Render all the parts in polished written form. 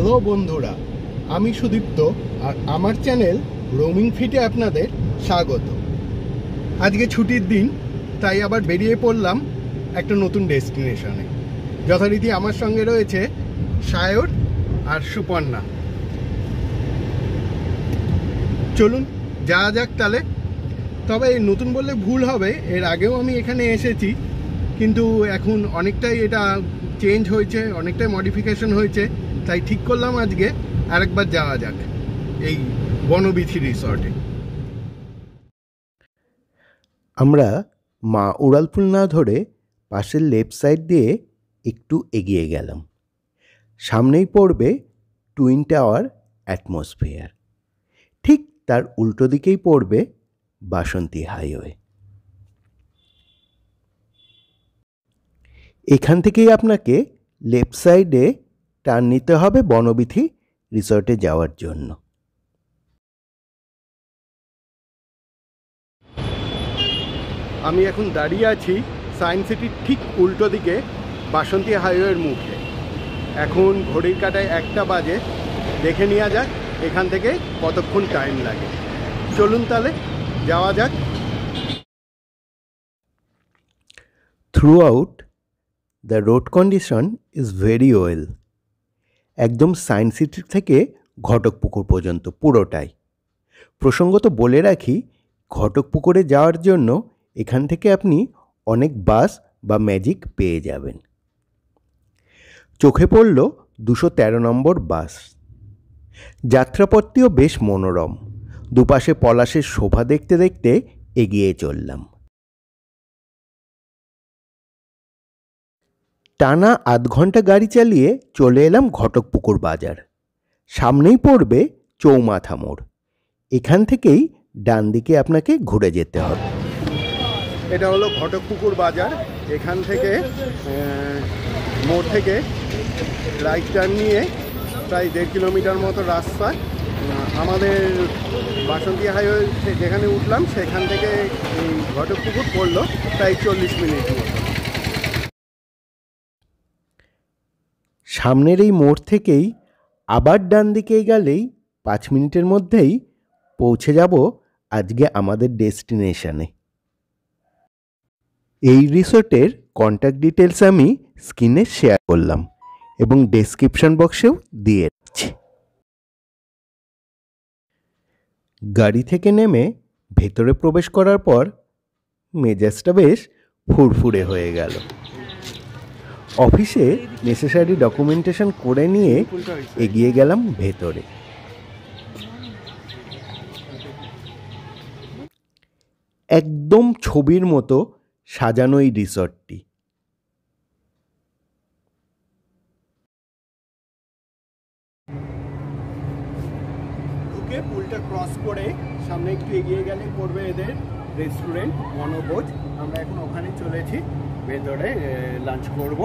Hello বন্ধুরা, আমি সুদীপ্ত আর আমার চ্যানেল রোমিং ফিটে আপনাদের স্বাগত। আজকে ছুটির দিন, তাই আবার বেরিয়ে পড়লাম একটা নতুন ডেস্টিনেশনে। যথারীতি আমার সঙ্গে রয়েছে সায়র আর সুপর্ণা। চলুন যাওয়া যাক তাহলে। তবে নতুন বললে ভুল হবে, এর আগেও আমি এখানে এসেছি, কিন্তু এখন অনেকটাই এটা চেঞ্জ হয়েছে, অনেকটাই মডিফিকেশন হয়েছে, তাই ঠিক করলাম আজকে আরেকবার যাওয়া যাক এই বনবিথি রিসর্টে। আমরা মা উড়ালপুল না ধরে পাশের লেফট সাইড দিয়ে একটু এগিয়ে গেলাম। সামনেই পড়বে টুইন টাওয়ার অ্যাটমসফিয়ার, ঠিক তার উল্টো দিকেই পড়বে বাসন্তী হাইওয়ে। এখান থেকেই আপনাকে লেফট সাইডে টার্ন নিতে হবে বনবিথি রিসর্টে যাওয়ার জন্য। আমি এখন দাঁড়িয়ে আছি সায়েন্স সিটির ঠিক উল্টো দিকে বাসন্তী হাইওয়ের মুখে। এখন ঘড়ির কাঁটায় 1টা বাজে। দেখে নেওয়া যাক এখান থেকে কতক্ষণ টাইম লাগে। চলুন তাহলে যাওয়া যাক। Throughout the road condition is very well. একদম সায়েন্স সিটি থেকে ঘটকপুকুর পর্যন্ত পুরোটাই। প্রসঙ্গত বলে রাখি, ঘটকপুকুরে যাওয়ার জন্য এখান থেকে আপনি অনেক বাস বা ম্যাজিক পেয়ে যাবেন। চোখে পড়ল 213 নম্বর বাস। যাত্রাপথটিও বেশ মনোরম। দুপাশে পলাশের শোভা দেখতে দেখতে এগিয়ে চললাম। টানা আধ ঘন্টা গাড়ি চালিয়ে চলে এলাম ঘটকপুকুর বাজার। সামনেই পড়বে চৌমাথা মোড়। এখান থেকেই ডান দিকে আপনাকে ঘুরে যেতে হবে। এটা হলো ঘটকপুকুর বাজার। এখান থেকে মোড় থেকে রাইট টার্ন নিয়ে প্রায় 1.5 কিলোমিটার মতো রাস্তা। আমাদের বাসন্তী হাইওয়ে যেখানে উঠলাম সেখান থেকে এই ঘটকপুকুর পড়লো প্রায় 40 মিনিট মতো। সামনের এই মোড় থেকেই আবার ডান দিকে গেলেই 5 মিনিটের মধ্যেই পৌঁছে যাব আজকে আমাদের ডেস্টিনেশনে। এই রিসোর্টের কন্ট্যাক্ট ডিটেলস আমি স্ক্রিনে শেয়ার করলাম এবং ডেসক্রিপশন বক্সেও দিয়ে রাখছি। গাড়ি থেকে নেমে ভেতরে প্রবেশ করার পর মেজাজটা বেশ ফুরফুরে হয়ে গেল। অফিসে নেসেসারি ডকুমেন্টেশন করে নিয়ে এগিয়ে গেলাম ভেতরে। একদম ছবির মতো সাজানো এই রিসর্টটি। ঢুকে পুলটা ক্রস করে সামনে একটু এগিয়ে গেলে পড়বে এদের রেস্টুরেন্ট বনভোজ। আমরা এখন ওখানে চলেছি, ভেতরে লাঞ্চ করব।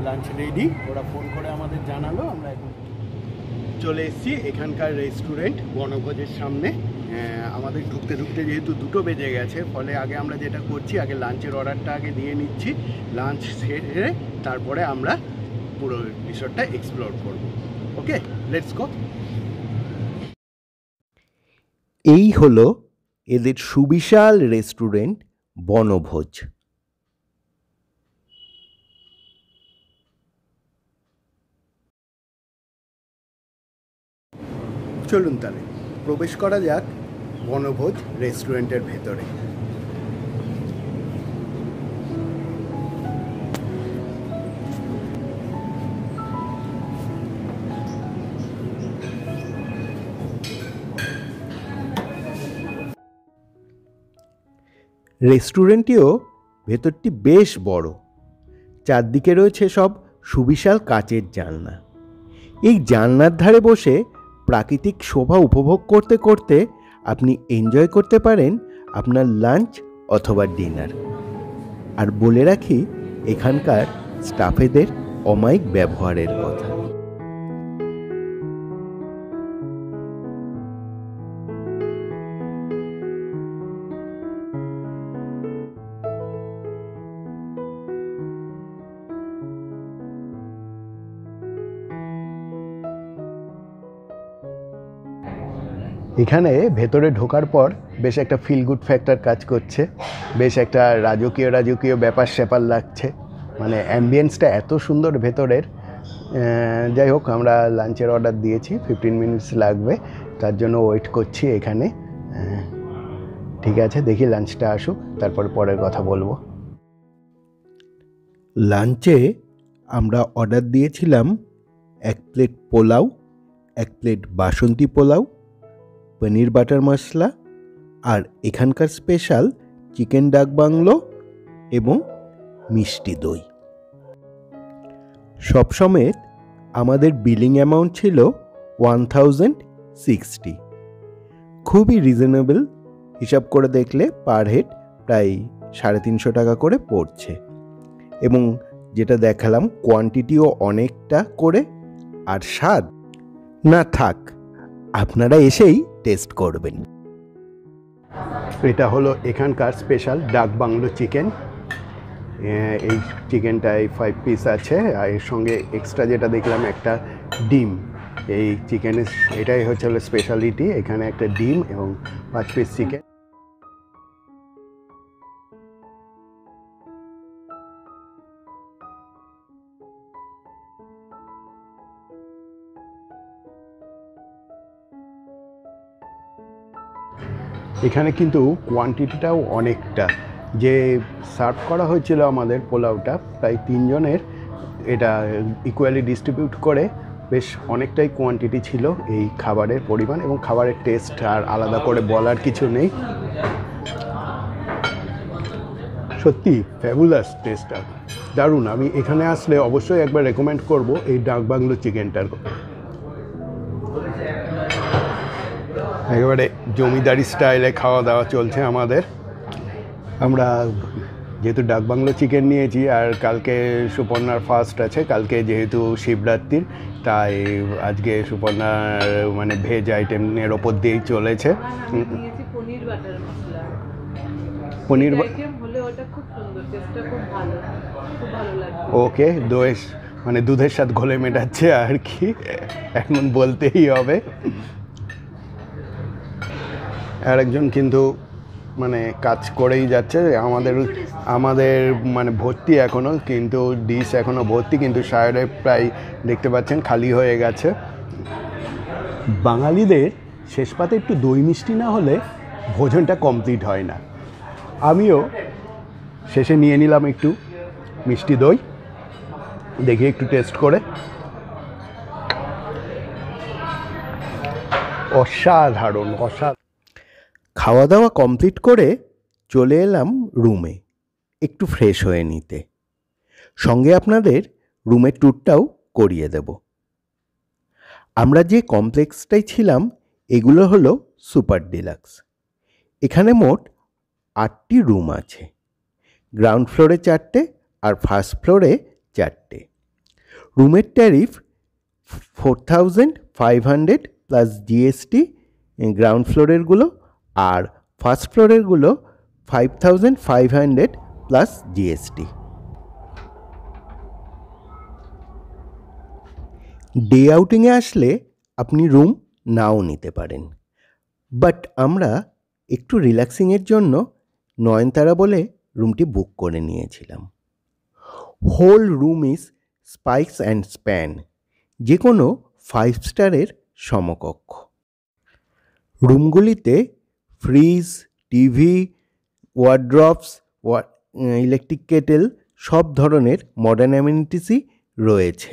লাঞ্চ রেডি, ওরা ফোন করে আমাদের জানালো। আমরা এখন চলে এসেছি এখানকার রেস্টুরেন্ট বনভোজের সামনে। আমাদের ঢুকতে ঢুকতে যেহেতু 2টো বেজে গেছে, ফলে আগে আমরা যেটা করছি, আগে লাঞ্চের অর্ডারটা আগে দিয়ে নিচ্ছি। লাঞ্চ সেরে তারপরে আমরা পুরো রিসর্টটা এক্সপ্লোর করব। ওকে, লেটস গো। এই হলো এদের সুবিশাল রেস্টুরেন্ট বনভোজ। চলুন তাহলে প্রবেশ করা যাক বনভোজ রেস্টুরেন্টের ভেতরে। রেস্টুরেন্টটিও ভেতরটি বেশ বড়। চারদিকে রয়েছে সব সুবিশাল কাচের জানলা। এই জানলার ধারে বসে প্রাকৃতিক শোভা উপভোগ করতে করতে আপনি এনজয় করতে পারেন আপনার লাঞ্চ অথবা ডিনার। আর বলে রাখি এখানকার স্টাফেদের অমায়িক ব্যবহারের কথা। এখানে ভেতরে ঢোকার পর বেশ একটা ফিল গুড ফ্যাক্টর কাজ করছে, বেশ একটা রাজকীয় ব্যাপার স্যাপার লাগছে, মানে অ্যাম্বিয়েন্সটা এত সুন্দর ভেতরের। যাই হোক, আমরা লাঞ্চের অর্ডার দিয়েছি, 15 মিনিটস লাগবে, তার জন্য ওয়েট করছি এখানে। ঠিক আছে, দেখি লাঞ্চটা আসুক, তারপর পরের কথা বলবো। লাঞ্চে আমরা অর্ডার দিয়েছিলাম 1 প্লেট পোলাও, 1 প্লেট বাসন্তী পোলাও, পনির বাটার মশলা, আর এখানকার স্পেশাল চিকেন ডাক বাংলো এবং মিষ্টি দই। সব সমেত আমাদের বিলিং অ্যামাউন্ট ছিল 1060। খুবই রিজনেবল, হিসাব করে দেখলে পার হেড প্রায় 350 টাকা করে পড়ছে। এবং যেটা দেখালাম, কোয়ান্টিটিও অনেকটা করে, আর স্বাদ না থাক, আপনারা এসেই টেস্ট করবেন। এটা হলো এখানকার স্পেশাল ডাক বাংলো চিকেন। এই চিকেনটায় 5 পিস আছে, আর এর সঙ্গে এক্সট্রা যেটা দেখলাম একটা ডিম। এই চিকেনের এটাই হচ্ছে স্পেশালিটি, এখানে একটা ডিম এবং 5 পিস চিকেন। এখানে কিন্তু কোয়ান্টিটিটাও অনেকটা, যে সার্ভ করা হয়েছিল আমাদের পোলাওটা প্রায় 3 জনের, এটা ইকুয়ালি ডিস্ট্রিবিউট করে বেশ অনেকটাই কোয়ান্টিটি ছিল এই খাবারের পরিমাণ, এবং খাবারের টেস্ট আর আলাদা করে বলার কিছু নেই। সত্যি ফ্যাবুলাস টেস্টটা, দারুণ। আমি এখানে আসলে অবশ্যই একবার রেকমেন্ড করব এই ডাক বাংলো চিকেনটার। একেবারে জমিদারি স্টাইলে খাওয়া দাওয়া চলছে আমাদের। আমরা যেহেতু ডাক বাংলো চিকেন নিয়েছি, আর কালকে সুপর্ণার ফাস্ট আছে, কালকে যেহেতু শিবরাত্রির, তাই আজকে সুপর্ণার মানে ভেজ আইটেমের ওপর দিয়েই চলেছে। পনির ওকে, মানে দুধের সাথে ঘোলে মেটাচ্ছে আর কি, এখন বলতেই হবে। আর একজন কিন্তু মানে কাজ করেই যাচ্ছে, আমাদের মানে ভর্তি এখনও, কিন্তু ডিশ এখনও ভর্তি, কিন্তু সাইডে প্রায় দেখতে পাচ্ছেন খালি হয়ে গেছে। বাঙালিদের শেষ পাতে একটু দই মিষ্টি না হলে ভোজনটা কমপ্লিট হয় না। আমিও শেষে নিয়ে নিলাম একটু মিষ্টি দই, দেখি একটু টেস্ট করে। অসাধারণ। খাওয়া দাওয়া কমপ্লিট করে চলে এলাম রুমে একটু ফ্রেশ হয়ে নিতে। সঙ্গে আপনাদের রুমের ট্যুরটাও করিয়ে দেব। আমরা যে কমপ্লেক্সটাই ছিলাম, এগুলো হলো সুপার ডিলাক্স। এখানে মোট 8টি রুম আছে। গ্রাউন্ড ফ্লোরে 4টে আর ফার্স্ট ফ্লোরে 4টে। রুমের ট্যারিফ 4500 প্লাস জিএসটি গ্রাউন্ড ফ্লোরেরগুলো, আর ফার্স্ট ফ্লোরেরগুলো 5500 প্লাস জিএসটি। ডে আউটিংয়ে আসলে আপনি রুম নাও নিতে পারেন, বাট আমরা একটু রিল্যাক্সিংয়ের জন্য নয়নতারা বলে রুমটি বুক করে নিয়েছিলাম। Whole room is spick and span, যে কোনো 5 স্টারের সমকক্ষ। রুমগুলিতে fridge, TV, wardrobes, electric kettle, সব ধরনের মডার্ন অ্যামিনিটিসই রয়েছে।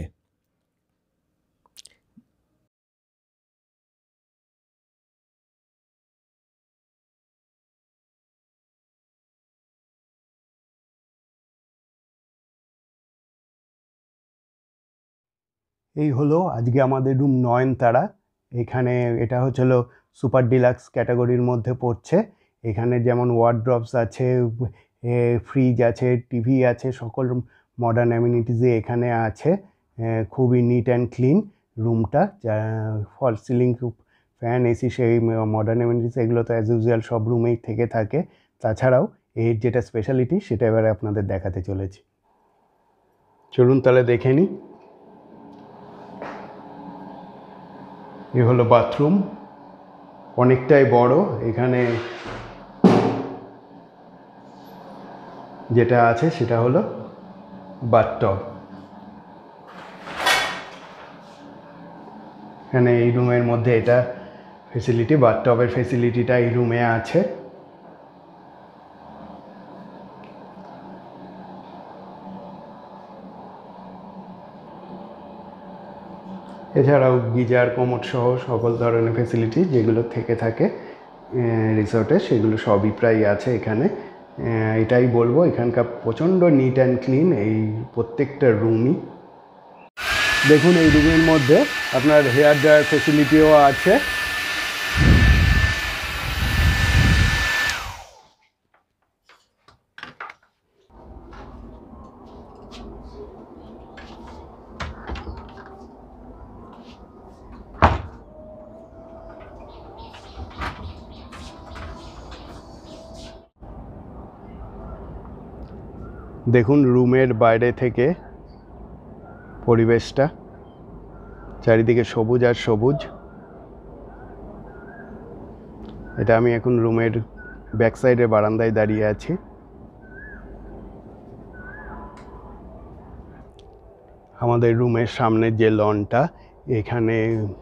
এই হলো আজকে আমাদের রুম নয়নতারা। এখানে এটা হচ্ছিল সুপার ডিলাক্স ক্যাটাগরির মধ্যে পড়ছে। এখানে যেমন ওয়ার্ড্রপস আছে, ফ্রিজ আছে, টিভি আছে, সকল মডার্ন অ্যামিনিটিসই এখানে আছে। খুবই নিট অ্যান্ড ক্লিন রুমটা। ফল সিলিং ফ্যান, এসি, সেই মডার্ন অ্যামিনিটিস এগুলো তো অ্যাজ ইউজুয়াল সব রুমেই থেকে থাকে। তাছাড়াও এর যেটা স্পেশালিটি সেটা এবারে আপনাদের দেখাতে চলেছি। চলুন তাহলে দেখে নিই। এ হলো বাথরুম। অনেকটাই বড়। এখানে যেটা আছে সেটা হলো বাথটব। এখানে এই রুমের মধ্যে এটা ফেসিলিটি, বাথটবের ফেসিলিটিটা এই রুমে আছে। এছাড়াও গিজার, কোমোড সহ সকল ধরনের ফেসিলিটি যেগুলো থেকে থাকে রিসর্টে, সেগুলো সবই প্রায় আছে এখানে। এটাই বলবো, এখানকার প্রচণ্ড নিট অ্যান্ড ক্লিন এই প্রত্যেকটা রুমই। দেখুন এই রুমের মধ্যে আপনার হেয়ার ড্রায়ার ফেসিলিটিও আছে। দেখুন রুমের বাইরে থেকে পরিবেশটা, চারিদিকে সবুজ আর সবুজ। এটা আমি এখন রুমের ব্যাক সাইডে বারান্দায় দাঁড়িয়ে আছি। আমাদের রুমের সামনের যে লনটা, এখানে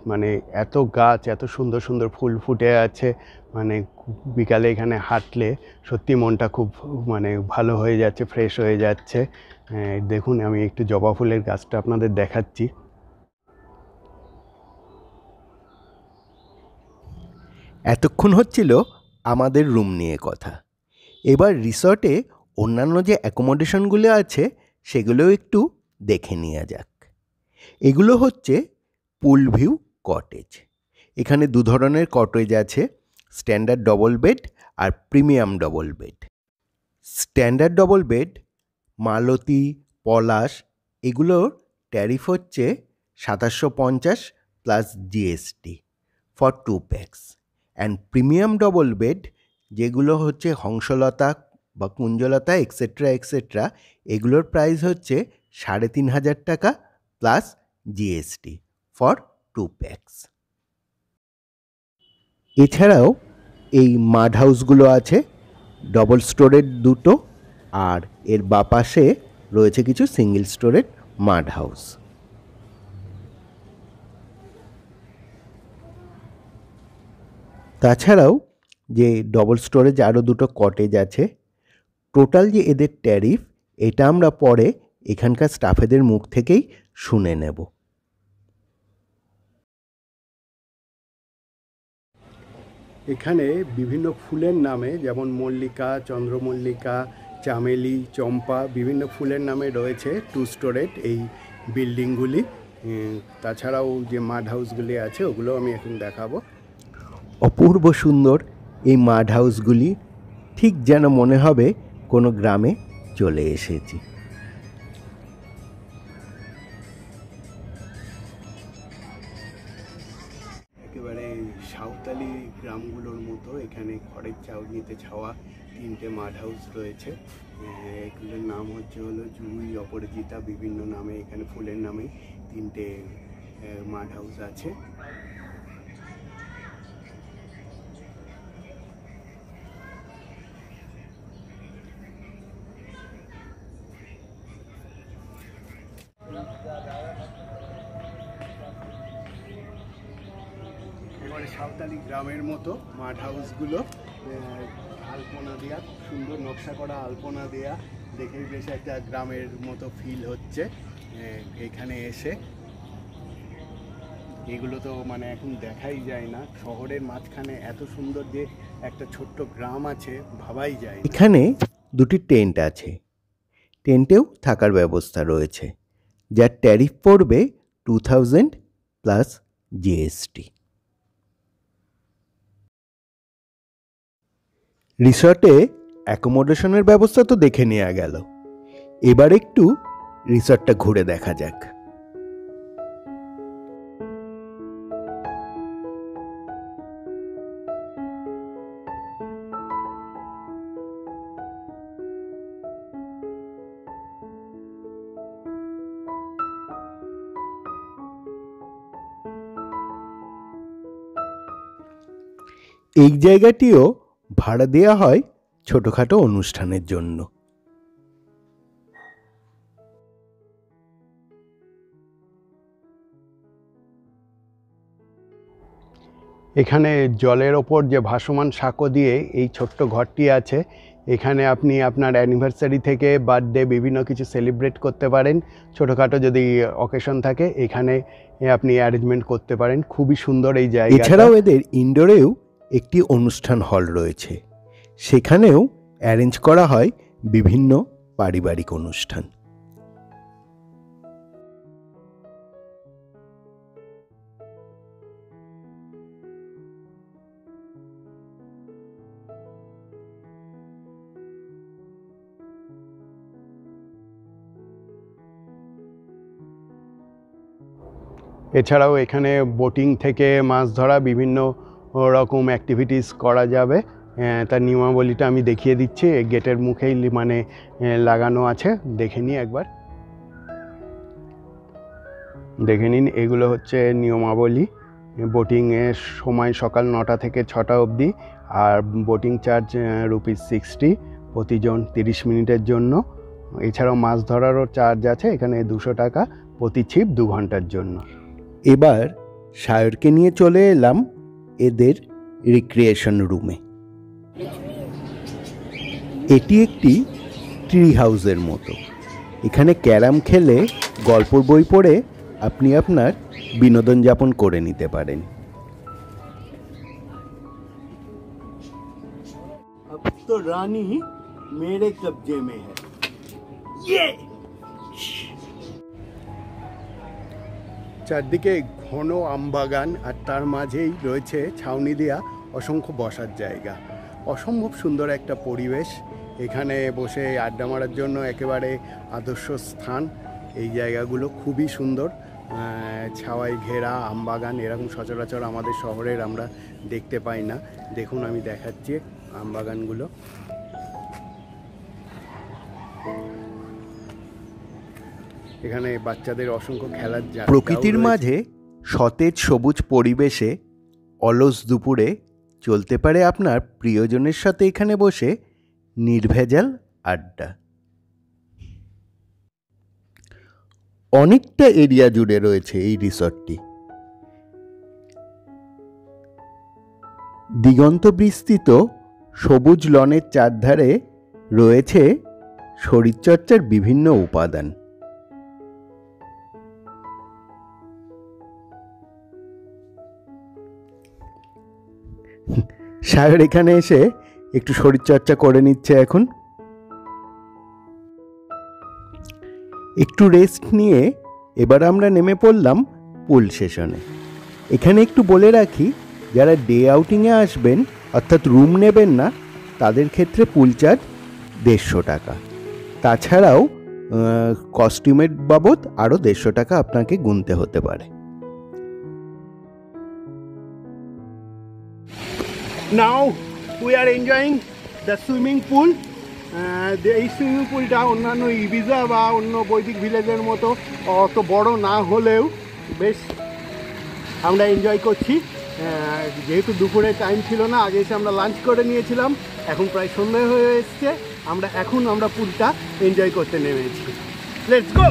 মানে এত গাছ, এত সুন্দর সুন্দর ফুল ফুটে আছে, মানে বিকালে এখানে হাঁটলে সত্যি মনটা খুব মানে ভালো হয়ে যাচ্ছে, ফ্রেশ হয়ে যাচ্ছে। দেখুন আমি একটু জবা ফুলের গাছটা আপনাদের দেখাচ্ছি। এতক্ষণ হচ্ছিল আমাদের রুম নিয়ে কথা। এবার রিসর্টে অন্যান্য যে অ্যাকোমোডেশনগুলো আছে সেগুলোও একটু দেখে নেওয়া যাক। এগুলো হচ্ছে পুল ভিউ কটেজ। এখানে দু ধরনের কটেজ আছে, স্ট্যান্ডার্ড ডবল বেড আর premium double bed. Standard double bed Malati, Palash এগুলোর ট্যারিফ হচ্ছে 2750 plus GST for 2 pax. And premium double bed যেগুলো হচ্ছে হংসলতা বা কুঞ্জলতা এক্সেট্রা এক্সেট্রা, এগুলোর প্রাইস হচ্ছে 3500 টাকা প্লাস জিএসটি ফর 2 প্যাক্স। এছাড়াও এই মাড হাউসগুলো আছে, ডবল স্টোরের দুটো, আর এর বাপাশে রয়েছে কিছু সিঙ্গেল স্টোরের মাড হাউস। তাছাড়াও যে ডবল স্টোরেজ আরও দুটো কটেজ আছে, টোটাল যে এদের ট্যারিফ এটা আমরা পরে এখানকার স্টাফেদের মুখ থেকেই শুনে নেব। এখানে বিভিন্ন ফুলের নামে, যেমন মল্লিকা, চন্দ্রমল্লিকা, চামেলি, চম্পা, বিভিন্ন ফুলের নামে রয়েছে 2 স্টোরেড এই বিল্ডিংগুলি। তাছাড়াও যে মাড হাউসগুলি আছে ওগুলো আমি এখন দেখাবো। অপূর্ব সুন্দর এই মাড হাউসগুলি, ঠিক যেন মনে হবে কোনো গ্রামে চলে এসেছি। একেবারে সাঁওতালি গ্রামগুলোর মতো এখানে খড়ের চাউনিতে ছাওয়া 3টে মাড হাউস রয়েছে। এগুলোর নাম হলো জুই, অপরাজিতা, বিভিন্ন নামে এখানে ফুলের নামে 3টে মাড হাউস আছে। এবারে সাঁওতালি গ্রামের মতো মাড হাউসগুলো, আলপনা দেয়া, সুন্দর নকশা করা আলপনা দেয়া, দেখেই বেশ একটা গ্রামের মতো ফিল হচ্ছে এখানে এসে। এগুলো তো মানে এখন দেখাই যায় না, শহরের মাঝখানে এত সুন্দর যে একটা ছোট্ট গ্রাম আছে ভাবাই যায়। এখানে দুটি টেন্ট আছে, টেন্টেও থাকার ব্যবস্থা রয়েছে, যার ট্যারিফ পড়বে 2000 প্লাস জিএসটি। রিসর্টে অ্যাকোমোডেশনের ব্যবস্থা তো দেখে নেওয়া গেল, এবার একটু রিসর্টটা ঘুরে দেখা যাক। এই জায়গাটিও ভাড়া দেওয়া হয় ছোটখাটো অনুষ্ঠানের জন্য। এখানে জলের ওপর যে ভাসমান সাঁকো দিয়ে এই ছোট্ট ঘরটি আছে, এখানে আপনি আপনার অ্যানিভার্সারি থেকে বার্থডে বিভিন্ন কিছু সেলিব্রেট করতে পারেন। ছোটোখাটো যদি অকেশন থাকে এখানে আপনি অ্যারেঞ্জমেন্ট করতে পারেন। খুবই সুন্দর এই জায়গা। এছাড়াও এদের ইনডোরেও একটি অনুষ্ঠান হল রয়েছে, সেখানেও অ্যারেঞ্জ করা হয় বিভিন্ন পারিবারিক অনুষ্ঠান। এছাড়াও এখানে বোটিং থেকে মাছ ধরা বিভিন্ন রকম অ্যাক্টিভিটিস করা যাবে। তার নিয়মাবলীটা আমি দেখিয়ে দিচ্ছি, গেটের মুখেই মানে লাগানো আছে, দেখে নিই একবার। দেখে নিন, এগুলো হচ্ছে নিয়মাবলী। বোটিংয়ের সময় সকাল 9টা থেকে 6টা অবধি, আর বোটিং চার্জ ₹60 প্রতিজন 30 মিনিটের জন্য। এছাড়াও মাছ ধরারও চার্জ আছে এখানে $200 প্রতি ছিপ 2 ঘন্টার জন্য। এবার সায়রকে নিয়ে চলে এলাম এদের রিক্রিয়েশন রুমে। এটি একটি ট্রি হাউসের মতো। এখানে ক্যারাম খেলে, গল্পর বই পড়ে আপনি আপনার বিনোদন যাপন করে নিতে পারেন। अब तो रानी मेरे कब्जे में है। ये চারদিকে ঘন আমবাগান, আর তার মাঝেই রয়েছে ছাউনি দেওয়া অসংখ্য বসার জায়গা। অসম্ভব সুন্দর একটা পরিবেশ। এখানে বসে আড্ডা মারার জন্য একেবারে আদর্শ স্থান। এই জায়গাগুলো খুবই সুন্দর, ছাওয়ায় ঘেরা আমবাগান। এরকম সচরাচর আমাদের শহরের আমরা দেখতে পাই না। দেখুন, আমি দেখাচ্ছি আমবাগানগুলো। এখানে বাচ্চাদের অসংখ্য খেলার জায়গা। প্রকৃতির মাঝে সতেজ সবুজ পরিবেশে অলস দুপুরে চলতে পারে আপনার প্রিয়জনের সাথে এখানে বসে নির্ভেজাল আড্ডা। অনেকটা এরিয়া জুড়ে রয়েছে এই রিসর্টটি। দিগন্ত বিস্তৃত সবুজ লনের চারধারে রয়েছে শরীরচর্চার বিভিন্ন উপাদান। সায়র এখানে এসে একটু শরীরচর্চা করে নিচ্ছে। এখন একটু রেস্ট নিয়ে এবার আমরা নেমে পড়লাম পুল সেশনে। এখানে একটু বলে রাখি, যারা ডে আউটিংয়ে আসবেন অর্থাৎ রুম নেবেন না, তাদের ক্ষেত্রে পুল চার্জ $150। তাছাড়াও কস্টিউমের বাবদ আরও $150 আপনাকে গুনতে হতে পারে। Now we are enjoying the swimming pool. এই সুইমিং পুলটা অন্যান্য ইবিজা বা অন্য বৈদিক ভিলেজের মতো অত বড় না হলেও বেশ আমরা এনজয় করছি। যেহেতু দুপুরে টাইম ছিল না, আগে এসে আমরা লাঞ্চ করে নিয়েছিলাম। এখন প্রায় সন্ধ্যা হয়ে এসছে, আমরা পুলটা এনজয় করতে নেমেছি। Let's go.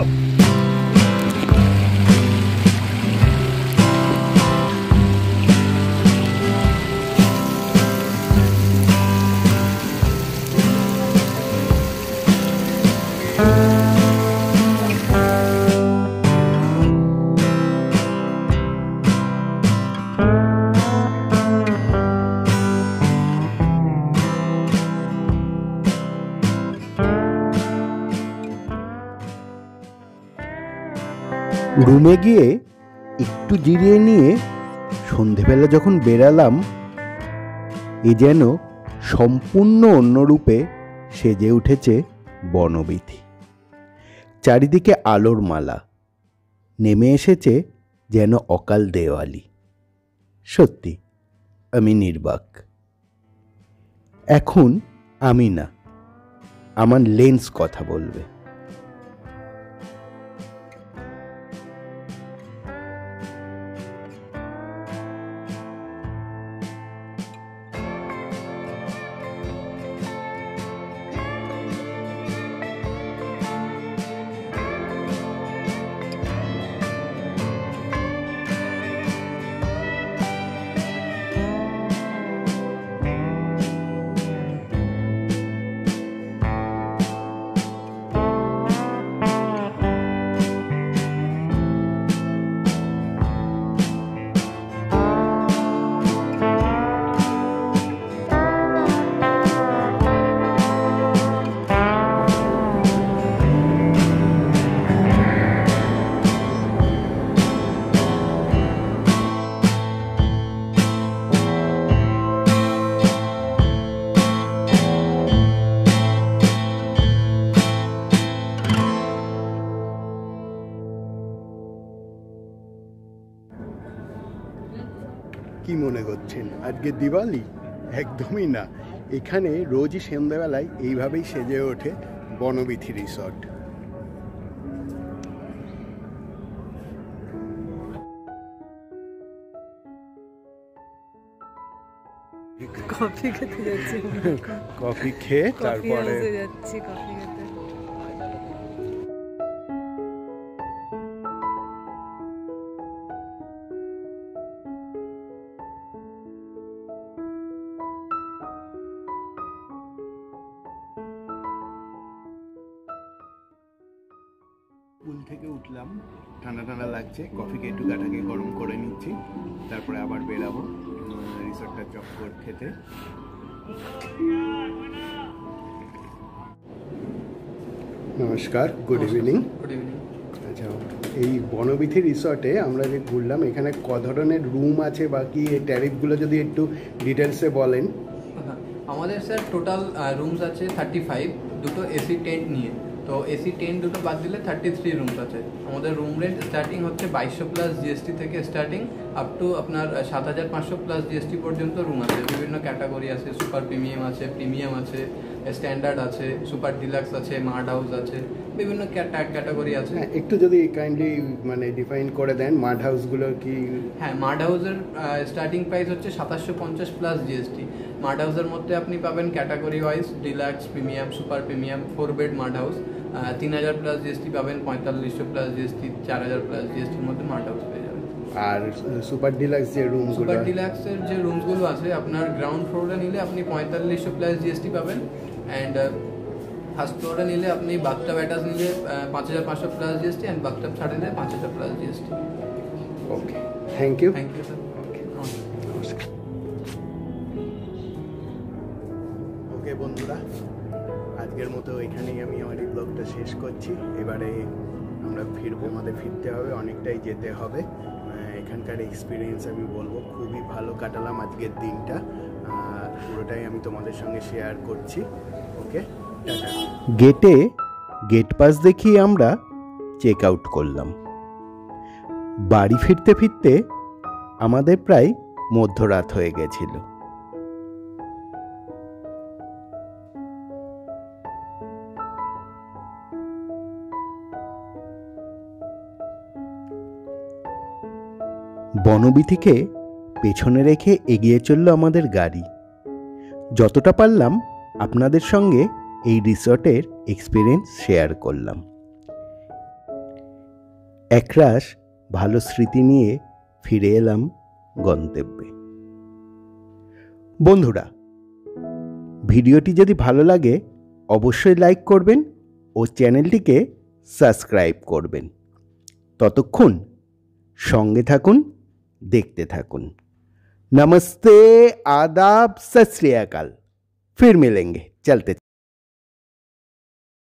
রুমে গিয়ে একটু জিরিয়ে নিয়ে সন্ধেবেলা যখন বেরালাম, এ যেন সম্পূর্ণ অন্য রূপে সেজে উঠেছে বনবীথি। চারিদিকে আলোর মালা, নেমে এসেছে যেন অকাল দেওয়ালি। সত্যি আমি নির্বাক। এখন আমি না, আমার লেন্স কথা বলবে। কি মনে করছেন আজকে দিওয়ালি? একদমই না, এখানে রোজই সন্ধ্যাবেলায় এইভাবেই সেজে ওঠে বনবিথি রিসর্ট। কফি খেতে যাচ্ছি, কফি খেয়ে তারপরে যাচ্ছি কফি খেতে। পুল থেকে উঠলাম, ঠান্ডা ঠান্ডা লাগছে, কফিকে একটু গাটাকে গরম করে নিচ্ছি, তারপরে আবার বেরাবো রিসর্টটা চক্কর খেতে। নমস্কার, গুড ইভিনিং। আচ্ছা, এই বনবিথি রিসর্টে আমরা যে ঘুরলাম, এখানে ক ধরনের রুম আছে বা কি ট্যারিফগুলো যদি একটু ডিটেলসে বলেন। আমাদের স্যার টোটাল রুমস আছে 35, দুটো এসি টেন্ট নিয়ে। তো এসি টেন্ট দুটো বাদ দিলে 33 রুমস আছে। আমাদের রুম রেন্ট স্টার্টিং হচ্ছে 2200 প্লাস জিএসটি থেকে স্টার্টিং আপ টু আপনার 7500 প্লাস জিএসটি পর্যন্ত রুম আছে। বিভিন্ন ক্যাটাগরি আছে, সুপার প্রিমিয়াম আছে, স্ট্যান্ডার্ড আছে, সুপার ডিলাক্স আছে, মাড হাউস আছে, বিভিন্ন ক্যাটাগরি আছে। একটু যদি কাইন্ডলি মানে ডিফাইন করে দেন মাড হাউসগুলো কি? হ্যাঁ, মাড হাউসের স্টার্টিং প্রাইস হচ্ছে 2750 প্লাস জিএসটি। মাড হাউসের মধ্যে আপনি পাবেন category wise deluxe, premium, super premium, 4 bed মাড house 3000 plus GST পাবেন, 4500 প্লাস জিএসটি, 4000 প্লাস জিএসটির মধ্যে মাড হাউস পেয়ে যাবেন। আর সুপার ডিলাক্স যে রুমগুলো, সুপার ডিলাক্সের যে রুমসগুলো আছে আপনার গ্রাউন্ড ফ্লোরে নিলে আপনি 4500 প্লাস জিএসটি পাবেন, অ্যান্ড ফার্স্ট ফ্লোরে নিলে আপনি বাথটাব অ্যাটাচ নিলে 5500 প্লাস জিএসটি, অ্যান্ড বাথটাব ছাড়ে নিলে 5000 plus GST. Okay, thank you. Thank you sir. Okay বন্ধুরা, আজকের মতো এখানেই আমি আমার এই ব্লগটা শেষ করছি। এবারে আমরা ফিরবো, আমাদের ফিরতে হবে, অনেকটাই যেতে হবে। এখানকার এক্সপিরিয়েন্স আমি বলবো খুবই ভালো কাটালাম আজকের দিনটা, পুরোটাই আমি তোমাদের সঙ্গে শেয়ার করছি। ওকে, টাটা। গেটে গেট পাস দেখিয়ে আমরা চেক আউট করলাম। বাড়ি ফিরতে ফিরতে আমাদের প্রায় মধ্যরাত হয়ে গেছিল। বনবিথিকে পেছনে রেখে এগিয়ে চলল আমাদের গাড়ি। যতটা পারলাম আপনাদের সঙ্গে এই রিসর্টের এক্সপিরিয়েন্স শেয়ার করলাম। একরাশ ভালো স্মৃতি নিয়ে ফিরে এলাম গন্তব্যে। বন্ধুরা, ভিডিওটি যদি ভালো লাগে অবশ্যই লাইক করবেন ও চ্যানেলটিকে সাবস্ক্রাইব করবেন। ততক্ষণ সঙ্গে থাকুন, দেখতে থাকুন। नमस्ते, आदाब, सत श्री अकाल। फिर मिलेंगे, चलते।